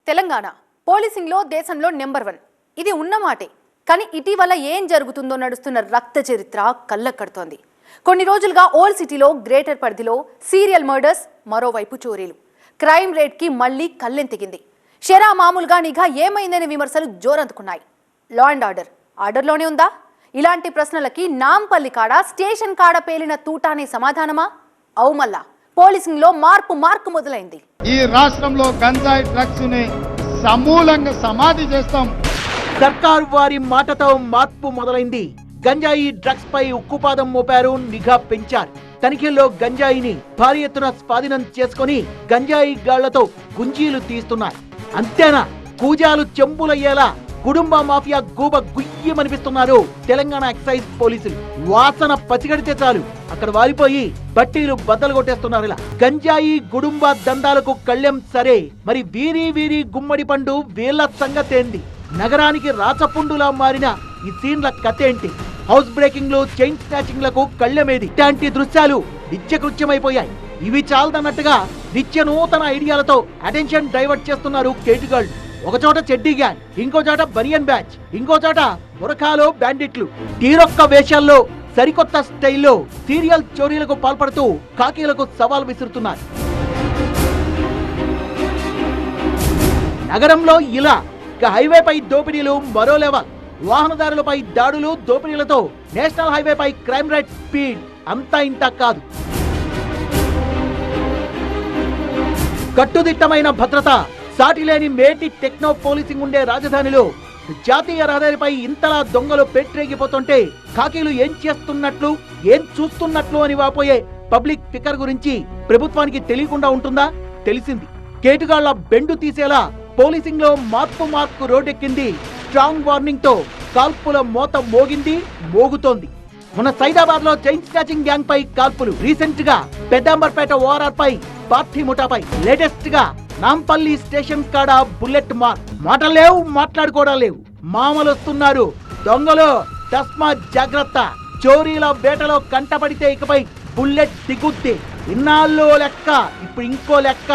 Telangana policing లో దేశంలో number 1 ఇది ఉన్నమాటే. కానీ ఇటీవల ఏం జరుగుతుందో నడుస్తున్న రక్త చరిత్ర కళ్ళకడుతోంది. కొన్ని రోజులుగా ఓల్డ్ సిటీలో గ్రేటర్ పరిధిలో సీరియల్ మర్డర్స్, మరోవైపు చోరీలు. క్రైమ్ రేట్ కి మళ్లీ కళ్ళెంతిగింది. షెరా మామూలుగా నిఘా ఏమైందనే విమర్శలు జోరందుకున్నాయి. లా అండ్ ఆర్డర్లోనే ఉందా? ఇలాంటి ప్రశ్నలకి నాంపల్లి కాడ స్టేషన్ కాడ పేలిన తూటానే సమాధానమా? అవుమల్లా పోలీసింగ్ లో మార్పు మొదలైంది. ఈ రాష్ట్రంలో గంజాయి డ్రగ్స్ ని సమూలంగా సమాధి చేస్తాం. సర్కారు వారి మాటతో మార్పు మొదలైంది. గంజాయి డ్రగ్స్ పై ఉక్కుపాదం మోపారు, నిఘా పెంచారు. తనిఖీల్లో గంజాయిని భారీ ఎత్తున స్వాధీనం చేసుకుని గంజాయి గాళ్లతో గుంజీలు తీస్తున్నారు. అంతేనా, కూజాలు చెంబులయ్యేలా కుటుంబ మాఫియా గూబ గుయ్యమనిపిస్తున్నారు తెలంగాణ ఎక్సైజ్ పోలీసులు. వాసన పసిగడితే చాలు అక్కడ వారిపోయి బట్టీలు బద్దలు కొట్టేస్తున్నారు. ఇలా గంజాయి గుడుంబ దందాలకు కళ్ళెం సరే, మరి వీరి గుమ్మడి పండు వీళ్ళ సంగతేంది? నగరానికి రాచపుండులా మారిన ఈ సీన్ల కథేంటి? House బ్రేకింగ్లు, chain స్నాచింగ్లకు కళ్ళెమేది? ఇట్లాంటి దృశ్యాలు నిత్యకృత్యమైపోయాయి. ఇవి చాలదన్నట్టుగా నిత్య నూతన ఐడియాలతో అటెన్షన్ డైవర్ట్ చేస్తున్నారు కేటుగాళ్లు. ఒక చోట చెడ్డీ గ్యాంగ్, ఇంకో చోట బనియన్ బ్యాచ్, ఇంకో చోట మురఖాలో బ్యాండిట్లు. తీరొక్క వేషాల్లో సరికొత్త స్టైల్లో సీరియల్ చోరీలకు పాల్పడుతూ కాకీలకు సవాల్ విసురుతున్నారు. నగరంలో ఇలా హైవేపై దోపిడీలు మరో లెవెల్. వాహనదారులపై దాడులు, దోపిడీలతో నేషనల్ హైవేపై క్రైమ్ రేట్ స్పీడ్ అంతా ఇంత కాదు. కట్టుదిట్టమైన భద్రత, సాటిలేని మేటి టెక్నో పోలీసింగ్ ఉండే రాజధానిలో జాతీయ రహదారిపై ఇంతలా దొంగలు పెట్టరేగిపోతుంటే ఖాకీలు ఏం చేస్తున్నట్లు, ఏం చూస్తున్నట్లు అని వాపోయే పబ్లిక్ ఫికర్ గురించి ప్రభుత్వానికి తెలియకుండా ఉంటుందా? తెలిసింది. కేటుగాళ్ల బెండు తీసేలా పోలీసింగ్ లో మార్పు రోడ్డెక్కింది. స్ట్రాంగ్ వార్నింగ్ తో కాల్పుల మోత మోగుతోంది. మొన్న సైదాబాద్ లో చైన్ స్నాచింగ్ గ్యాంగ్ పై కాల్పులు, రీసెంట్ గా పెద్దాంబర్పేట ఓఆర్ఆర్ పై పార్టీ ముఠాపై, లేటెస్ట్ గా నాంపల్లి స్టేషన్ కాడ బుల్లెట్ మార్క్. మాటలేవు, మాట్లాడుకోవడం లేవు. మామలు వస్తున్నారు. దొంగలు తస్మా జాగ్రత్త. చోరీల వేటలో కంటపడితే ఇకపై బుల్లెట్ దిగుద్ది. ఇన్నాళ్ళు లెక్క, ఇప్పుడు ఇంకో లెక్క.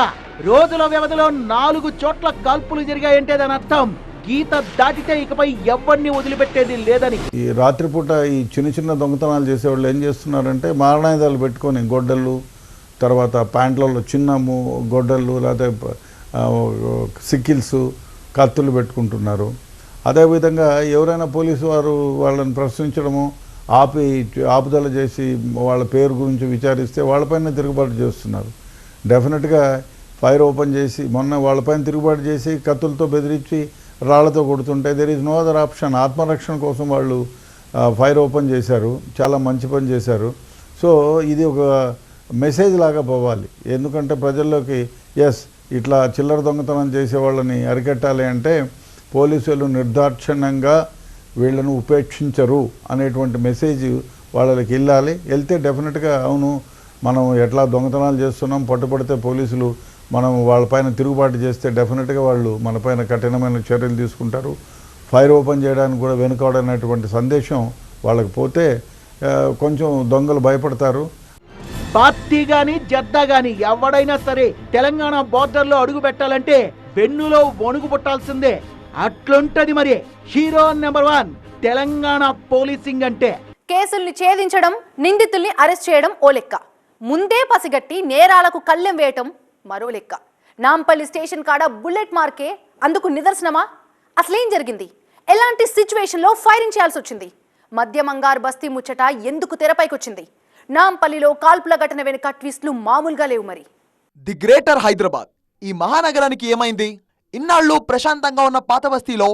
రోజుల వ్యవధిలో 4 చోట్ల కాల్పులు జరిగాయంటే దాని అర్థం గీత దాటితే ఇకపై ఎవరిని వదిలిపెట్టేది లేదని. ఈ రాత్రిపూట ఈ చిన్న దొంగతనాలు చేసేవాళ్ళు ఏం చేస్తున్నారంటే మారణాయుధాలు పెట్టుకొని గొడ్డళ్ళు, తర్వాత ప్యాంట్లలో చిన్న గొడ్డళ్ళు, లేకపోతే సిక్కిల్స్, కత్తులు పెట్టుకుంటున్నారు. అదేవిధంగా ఎవరైనా పోలీసు వారు వాళ్ళని ప్రశ్నించడము, ఆపుదల చేసి వాళ్ళ పేరు గురించి విచారిస్తే వాళ్ళపైన తిరుగుబాటు చేస్తున్నారు. డెఫినెట్గా ఫైర్ ఓపెన్ చేసి, మొన్న వాళ్ళపైన తిరుగుబాటు చేసి కత్తులతో బెదిరించి రాళ్లతో కొడుతుంటే there is no other option. ఆత్మరక్షణ కోసం వాళ్ళు ఫైర్ ఓపెన్ చేశారు. చాలా మంచి పని చేశారు. సో ఇది ఒక మెసేజ్ లాగా పోవాలి. ఎందుకంటే ప్రజల్లోకి ఎస్, ఇట్లా చిల్లర దొంగతనం చేసే వాళ్ళని అరికట్టాలి అంటే పోలీసులు నిర్దాక్షిణ్యంగా వీళ్ళను ఉపేక్షించరు అనేటువంటి మెసేజ్ వాళ్ళకి వెళ్తే డెఫినెట్గా అవును, మనం ఎట్లా దొంగతనాలు చేస్తున్నాం, పట్టుబడితే పోలీసులు మనం వాళ్ళపైన తిరుగుబాటు చేస్తే డెఫినెట్గా వాళ్ళు మనపైన కఠినమైన చర్యలు తీసుకుంటారు. ఫైర్ ఓపెన్ చేయడానికి కూడా వెనుకాడనేటువంటి సందేశం వాళ్ళకి పోతే కొంచెం దొంగలు భయపడతారు. పార్టీ గాని జద్దా గాని ఎవడైనా సరే తెలంగాణ బోర్డర్ లో అడుగు పెట్టాలంటే వెన్నులో వణుగు పుట్టాల్సిందే. అట్లుంటది మరి హీరో నెంబర్ 1 తెలంగాణ పోలీసింగ్ అంటే. కేసుల్ని ఛేదించడం, నిందితుల్ని అరెస్ట్ చేయడం ఓ లెక్క, ముందే పసిగట్టి నేరాలకు కళ్ళెం వేయటం మరో లెక్క. నాంపల్లి స్టేషన్ కాడ బుల్లెట్ మార్కే అందుకు నిదర్శనమా? అసలేం జరిగింది? ఎలాంటి సిచ్యువేషన్లో ఫైరింగ్ చేయాల్సి వచ్చింది? మధ్యమంగార్ బస్తీ ముచ్చట ఎందుకు తెరపైకొచ్చింది? నాంపల్లిలో కాల్పుల ఘటన వెనుక ట్విస్టులు మామూలుగా లేవు. మరి ది గ్రేటర్ హైదరాబాద్, ఈ మహానగరానికి ఏమైంది? ఇన్నాళ్ళు ప్రశాంతంగా ఉన్న పాత బస్తీలో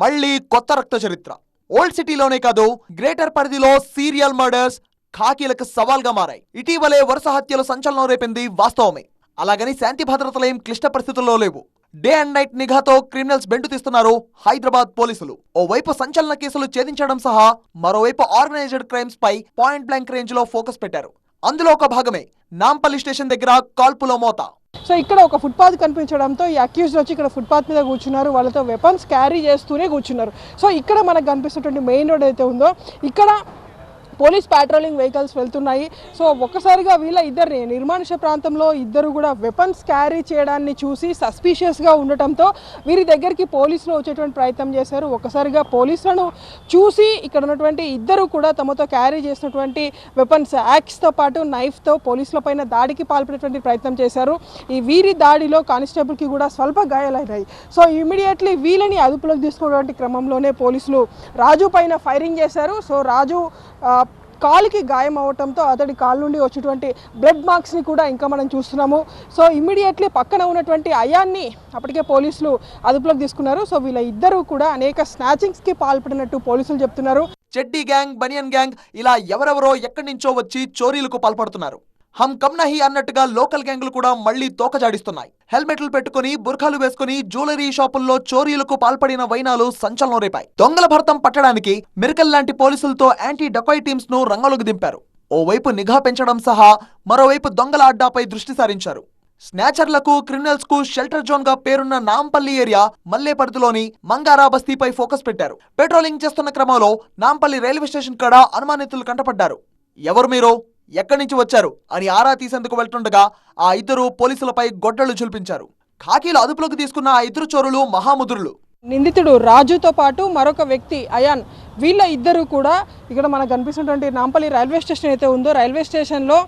మళ్లీ కొత్త రక్త చరిత్ర. ఓల్డ్ సిటీలోనే కాదు, గ్రేటర్ పరిధిలో సీరియల్ మర్డర్స్ ఖాకీలకు సవాల్గా మారాయి. ఇటీవలే వరుస హత్యలు సంచలనం రేపింది వాస్తవమే. అలాగని శాంతి భద్రతలేం క్లిష్ట పరిస్థితుల్లో లేవు. డే అండ్ నైట్ నిఘాతో క్రిమినల్స్ బెండు తీస్తున్నారు హైదరాబాద్ పోలీసులు. ఓవైపు సంచలన కేసులు ఛేదించడం సహా మరోవైపు ఆర్గనైజ్డ్ క్రైమ్స్ పై పాయింట్ బ్లాంక్ రేంజ్ లో ఫోకస్ పెట్టారు. అందులో ఒక భాగమే నాంపల్లి స్టేషన్ దగ్గర కాల్పుల మోత. సో ఇక్కడ ఒక ఫుట్పాత్ కనిపించడంతో ఈ అక్యూజ్డ్ వచ్చి ఇక్కడ ఫుట్పాత్ మీద కూర్చున్నారు. వాళ్ళతో వెపన్స్ క్యారీ చేస్తూనే కూర్చున్నారు. సో ఇక్కడ మనకు కనిపిస్తున్నటువంటి మెయిన్ రోడ్ అయితే ఉందో ఇక్కడ పోలీస్ పాట్రోలింగ్ వెహికల్స్ వెళ్తున్నాయి. సో ఒక్కసారిగా వీళ్ళ ఇద్దరిని నిర్మానుష్య ప్రాంతంలో ఇద్దరు కూడా వెపన్స్ క్యారీ చేయడాన్ని చూసి సస్పీషియస్గా ఉండటంతో వీరి దగ్గరికి పోలీసులు వచ్చేటువంటి ప్రయత్నం చేశారు. ఒక్కసారిగా పోలీసులను చూసి ఇక్కడ ఉన్నటువంటి ఇద్దరు కూడా తమతో క్యారీ చేసినటువంటి వెపన్స్ యాక్స్తో పాటు నైఫ్తో పోలీసుల పైన దాడికి పాల్పడేటువంటి ప్రయత్నం చేశారు. ఈ వీరి దాడిలో కానిస్టేబుల్కి కూడా స్వల్ప గాయాలైనాయి. సో ఇమీడియట్లీ వీళ్ళని అదుపులోకి తీసుకున్నటువంటి క్రమంలోనే పోలీసులు రాజు పైన ఫైరింగ్ చేశారు. సో రాజు కాలుకి గాయం అవటంతో అతడి కాలు నుండి వచ్చేటువంటి బ్లడ్ మార్క్స్ని కూడా ఇంకా మనం చూస్తున్నాము. సో ఇమ్మీడియట్లీ పక్కన ఉన్నటువంటి అయాన్ని అప్పటికే పోలీసులు అదుపులోకి తీసుకున్నారు. సో వీళ్ళ ఇద్దరు కూడా అనేక స్నాచింగ్స్కి పాల్పడినట్టు పోలీసులు చెప్తున్నారు. చెడ్డీ గ్యాంగ్, బనియన్ గ్యాంగ్ ఇలా ఎవరెవరో ఎక్కడి నుంచో వచ్చి చోరీలకు పాల్పడుతున్నారు. హమ్ కమ్ నహీ అన్నట్టుగా లోకల్ గ్యాంగులు కూడా మళ్లీ తోకజాడిస్తున్నాయి. హెల్మెట్లు పెట్టుకుని బుర్ఖాలు వేసుకుని జ్యువెలరీ షాపుల్లో చోరీలకు పాల్పడిన వైనాలు సంచలనం రేపాయి. దొంగల భర్తం పట్టడానికి మిరకల్ లాంటి పోలీసులతో యాంటీ డకాయ్ టీమ్స్ ను రంగంలోకి దింపారు. ఓవైపు నిఘా పెంచడం సహా మరోవైపు దొంగల అడ్డాపై దృష్టి సారించారు. స్నాచర్లకు, క్రిమినల్స్ కు షెల్టర్ జోన్ గా పేరున్న నాంపల్లి ఏరియా మల్లె పరిధిలోని మంగారా బస్తీపై ఫోకస్ పెట్టారు. పెట్రోలింగ్ చేస్తున్న క్రమంలో నాంపల్లి రైల్వే స్టేషన్ కాడ అనుమానితులు కంటపడ్డారు. ఎవరు మీరు, ఎక్కడి నుంచి వచ్చారు అని ఆరా తీసేందుకు వెళ్తుండగా ఆ ఇద్దరు పోలీసులపై గొడ్డళ్లు ఝుల్పించారు. ఖాకీలు అదుపులోకి తీసుకున్న ఆ ఇద్దరు చోరులు మహాముదురులు. నిందితుడు రాజుతో పాటు మరొక వ్యక్తి అయాన్, వీళ్ళ ఇద్దరు కూడా ఇక్కడ మనకు కనిపిస్తున్నటువంటి నాంపల్లి రైల్వే స్టేషన్ అయితే ఉందో రైల్వే స్టేషన్లో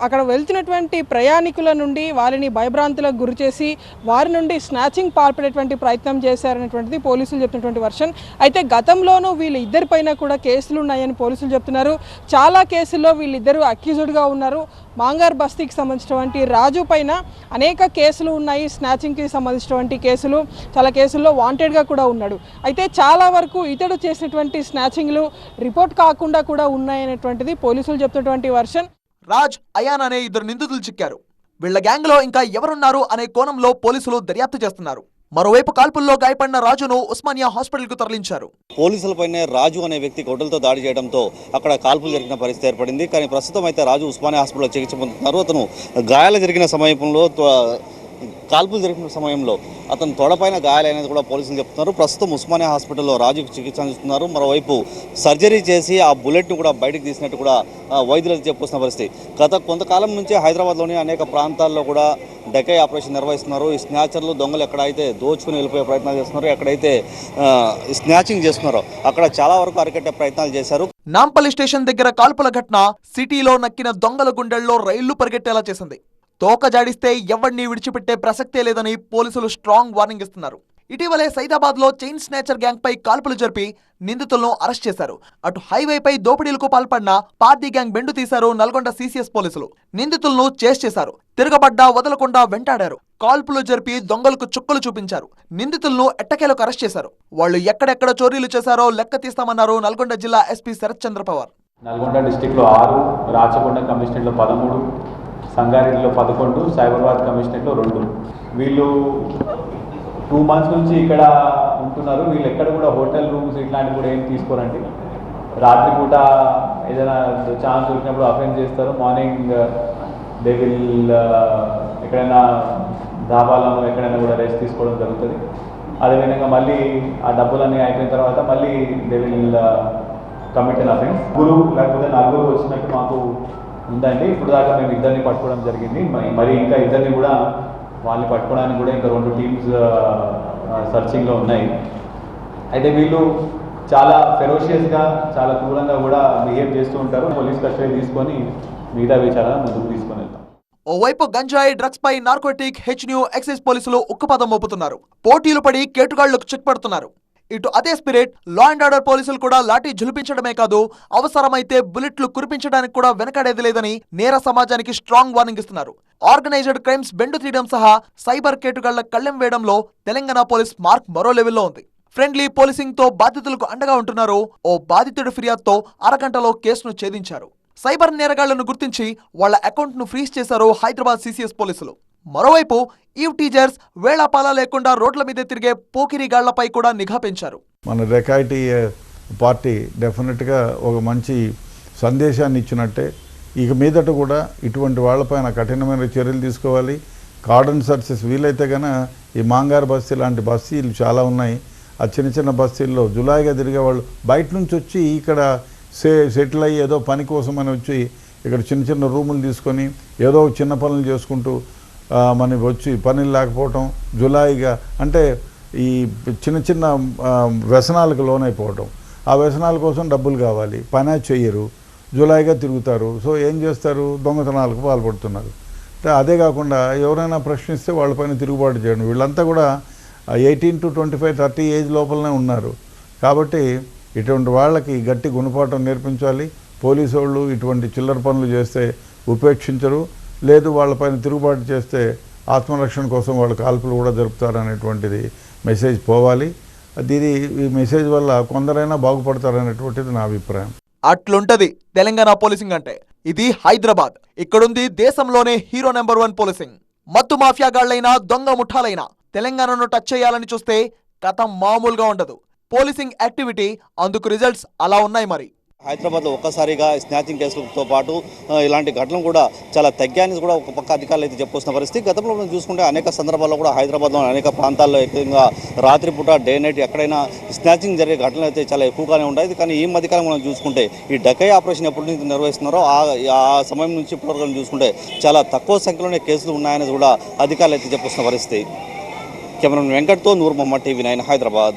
అక్కడ వెళ్తున్నటువంటి ప్రయాణికుల నుండి వారిని భయభ్రాంతులకు గురి చేసి వారి నుండి స్నాచింగ్ పాల్పడేటువంటి ప్రయత్నం చేశారనేటువంటిది పోలీసులు చెప్తున్నటువంటి వర్షన్. అయితే గతంలోనూ వీళ్ళ ఇద్దరిపైన కూడా కేసులు ఉన్నాయని పోలీసులు చెప్తున్నారు. చాలా కేసుల్లో వీళ్ళిద్దరూ అక్యూజ్డ్గా ఉన్నారు. మాంగార్ బస్తీకి సంబంధించినటువంటి రాజు పైన అనేక కేసులు ఉన్నాయి. స్నాచింగ్కి సంబంధించినటువంటి కేసులు, చాలా కేసుల్లో వాంటెడ్గా కూడా ఉన్నాడు. అయితే చాలా వరకు ఇతడు చేసినటువంటి స్నాచింగ్లు రిపోర్ట్ కాకుండా కూడా ఉన్నాయనేటువంటిది పోలీసులు చెప్తున్నటువంటి వర్షన్. రాజ్, అయాన్ అనే ఇద్దరు నిందితులు చిక్కారు. వీళ్ల గ్యాంగ్ లో ఇంకా ఎవరున్నారు అనే కోణంలో పోలీసులు దర్యాప్తు చేస్తున్నారు. మరోవైపు కాల్పుల్లో గాయపడిన రాజును ఉస్మానియా హాస్పిటల్ కు తరలించారు. పోలీసులపైనే రాజు అనే వ్యక్తి గొడ్డలతో దాడి చేయడంతో అక్కడ కాల్పులు జరిగిన పరిస్థితి ఏర్పడింది. కానీ ప్రస్తుతం అయితే రాజు ఉస్మానియా హాస్పిటల్లో చికిత్స పొందుతున్నారు. అతను గాయాలు జరిగిన సమయంలో కాల్పులు జరిగిన సమయంలో అతను తొడపైన గాయాలనేది కూడా పోలీసులు చెప్తున్నారు. ప్రస్తుతం ఉస్మానియా హాస్పిటల్లో రాజుకు చికిత్స అందిస్తున్నారు. మరోవైపు సర్జరీ చేసి ఆ బుల్లెట్ను కూడా బయటకు తీసినట్టు కూడా వైద్యులు చెప్పుకొస్తున్న పరిస్థితి. గత కొంతకాలం నుంచే హైదరాబాద్లోని అనేక ప్రాంతాల్లో కూడా డకాయ్ ఆపరేషన్ నిర్వహిస్తున్నారు. ఈ స్నాచర్లు, దొంగలు ఎక్కడైతే దోచుకుని వెళ్ళిపోయే ప్రయత్నాలు చేస్తున్నారో, ఎక్కడైతే స్నాచింగ్ చేస్తున్నారో అక్కడ చాలా వరకు అరికట్టే ప్రయత్నాలు చేశారు. నాంపల్లి స్టేషన్ దగ్గర కాల్పుల ఘటన సిటీలో నక్కిన దొంగల గుండెల్లో రైళ్లు పరిగెట్టేలా చేసింది. తోక జాడిస్తే ఎవరిని విడిచిపెట్టే ప్రసక్తే లేదని పోలీసులు స్ట్రాంగ్ వార్నింగ్ ఇస్తున్నారు. ఇటీవలే సైదాబాద్ లో చైన్ స్నాచర్ గ్యాంగ్ పై కాల్పులు జరిపి నిందితులను అరెస్ట్ చేశారు. అటు హైవేపై దోపిడీలకు పాల్పడిన పార్టీ గ్యాంగ్ బెండు తీశారు నల్గొండ సిసిఎస్ పోలీసులు. నిందితులను చేస్ చేశారు. తిరగబడ్డా వదలకుండా వెంటాడారు. కాల్పులు జరిపి దొంగలకు చుక్కలు చూపించారు. నిందితులను ఎట్టకేలకు అరెస్ట్ చేశారు. వాళ్ళు ఎక్కడెక్కడ చోరీలు చేశారో లెక్క తీస్తామన్నారు నల్గొండ జిల్లా ఎస్పీ శరత్ చంద్ర పవార్. నల్గొండ డిస్టిక్లో 6, రాచకొండ కమిషనరేట్లో 13, సంగారెడ్డిలో 11, సైబరాబాద్ కమిషనరేట్లో 2. వీళ్ళు 2 months నుంచి ఇక్కడ ఉంటున్నారు. వీళ్ళు ఎక్కడ కూడా హోటల్ రూమ్స్ ఇట్లాంటివి కూడా ఏం తీసుకోరండి. రాత్రిపూట ఏదైనా ఛాన్స్ దొరికినప్పుడు అఫెన్స్ చేస్తారు. మార్నింగ్ దే విల్ ఎక్కడైనా ధాబాలను ఎక్కడైనా కూడా రెస్ట్ తీసుకోవడం జరుగుతుంది. అదేవిధంగా మళ్ళీ ఆ డబ్బులన్నీ అయిపోయిన తర్వాత మళ్ళీ they will commit an offence. 3 లేకపోతే 4 వచ్చినట్టు మాకు ఉందండి. ఇప్పుడు దాకా మేము ఇద్దరిని పట్టుకోవడం జరిగింది. మరి ఇంకా ఇద్దరిని కూడా వాళ్ళని పట్టుకోవడానికి కూడా ఇంకా 2 టీమ్స్ సర్చింగ్లో ఉన్నాయి. అయితే వీళ్ళు చాలా ఫెరోషియస్గా, చాలా క్రూరంగా కూడా బిహేవ్ చేస్తూ ఉంటారు. పోలీస్ కస్టడీ తీసుకొని మిగతా విచారణ ముందుకు తీసుకొని వెళ్తాం. ఓవైపు గంజాయి, డ్రగ్స్ పై నార్కోటిక్, హెచ్న్యూ, ఎక్సైజ్ పోలీసులు ఉక్కుపాదం మోపుతున్నారు. పోటీలు పడి కేటుగాళ్లకు చెక్ పెడుతున్నారు. ఇటు అదే స్పిరిట్ లా అండ్ ఆర్డర్ పోలీసులు కూడా లాఠీ ఝులిపించడమే కాదు, అవసరమైతే బుల్లెట్లు కురిపించడానికి కూడా వెనకాడేది లేదని నేర సమాజానికి స్ట్రాంగ్ వార్నింగ్ ఇస్తున్నారు. ఆర్గనైజ్డ్ క్రైమ్స్ బెండు తీయడం సహా సైబర్ కేటుగాళ్ల కళ్ళెం వేయడంలో తెలంగాణ పోలీస్ మార్క్ మరో లెవెల్లో ఉంది. ఫ్రెండ్లీ పోలీసింగ్ తో బాధితులకు అండగా ఉంటున్నారు. ఓ బాధితుడి ఫిర్యాదుతో అరగంటలో కేసును ఛేదించారు. సైబర్ నేరగాళ్లను గుర్తించి వాళ్ల అకౌంట్ ను ఫ్రీజ్ చేశారు హైదరాబాద్ సిసిఎస్ పోలీసులు. మరోవైపు ఈవ్ టీజర్స్ వేళాపాలా లేకుండా రోడ్ల మీద తిరిగే పోకిరిగాళ్లపై కూడా నిఘా పెంచారు. మన డకాయిటీ పార్టీ డెఫినెట్గా ఒక మంచి సందేశాన్ని ఇచ్చినట్టే. ఇక మీదట కూడా ఇటువంటి వాళ్ళపైన కఠినమైన చర్యలు తీసుకోవాలి. కార్డన్ సర్చెస్ వీలైతే కనుక ఈ మాంగార్ బస్తీ లాంటి బస్తీలు చాలా ఉన్నాయి. ఆ చిన్న చిన్న బస్తీల్లో జులాయిగా తిరిగే వాళ్ళు బయట నుంచి వచ్చి ఇక్కడ సెటిల్ అయ్యి ఏదో పని కోసం అని వచ్చి ఇక్కడ చిన్న చిన్న రూములు తీసుకొని ఏదో చిన్న పనులు చేసుకుంటూ మనకి వచ్చి పనులు లేకపోవటం, జులాయిగా అంటే ఈ చిన్న చిన్న వ్యసనాలకు లోనైపోవటం, ఆ వ్యసనాల కోసం డబ్బులు కావాలి, పనే చెయ్యరు, జులాయిగా తిరుగుతారు. సో ఏం చేస్తారు, దొంగతనాలకు పాల్పడుతున్నారు. అంటే అదే కాకుండా ఎవరైనా ప్రశ్నిస్తే వాళ్ళపైన తిరుగుబాటు చేయడం. వీళ్ళంతా కూడా 18 to 25, 30 ఏజ్ లోపలనే ఉన్నారు. కాబట్టి ఇటువంటి వాళ్ళకి గట్టి గుణపాఠం నేర్పించాలి. పోలీసు వాళ్ళు ఇటువంటి చిల్లర పనులు చేస్తే ఉపేక్షించరు, లేదు వాళ్ళపైన తిరుగుబాటు చేస్తే ఆత్మరక్షణ కోసం వాళ్ళు కాల్పులు కూడా జరుపుతారనేటువంటిది మెసేజ్ పోవాలి. ఈ మెసేజ్ వల్ల కొందరైనా బాగుపడతారనేటువంటిది నా అభిప్రాయం. అట్లుంటది తెలంగాణ పోలీసింగ్ అంటే. ఇది హైదరాబాద్. ఇక్కడుంది దేశంలోనే హీరో నెంబర్ 1 పోలీసింగ్. మత్తు మాఫియాగాళ్లైనా దొంగ ముఠాలైనా తెలంగాణను టచ్ చేయాలని చూస్తే కథ మామూలుగా ఉండదు. పోలీసింగ్ యాక్టివిటీ అందుకు రిజల్ట్స్ అలా ఉన్నాయి. మరి హైదరాబాద్లో ఒక్కసారిగా స్నాచింగ్ కేసులతో పాటు ఇలాంటి ఘటనలు కూడా చాలా తగ్గాయని కూడా ఒక పక్క అధికారులు అయితే చెప్పుకొస్తున్న పరిస్థితి. గతంలో మనం చూసుకుంటే అనేక సందర్భాల్లో కూడా హైదరాబాద్లో అనేక ప్రాంతాల్లో ఎక్కువగా రాత్రిపూట డే నైట్ ఎక్కడైనా స్నాచింగ్ జరిగే ఘటనలు అయితే చాలా ఎక్కువగానే ఉంటాయి. కానీ ఈ మధ్యకాలం మనం చూసుకుంటే ఈ డకై ఆపరేషన్ ఎప్పటి నుంచి నిర్వహిస్తున్నారో ఆ సమయం నుంచి ఇప్పటివరకు చూసుకుంటే చాలా తక్కువ సంఖ్యలోనే కేసులు ఉన్నాయని కూడా అధికారులు అయితే చెప్పుకొస్తున్న పరిస్థితి. కెమెరామెన్ వెంకట్తో నూర్ మొహమ్మద్, TV9 హైదరాబాద్.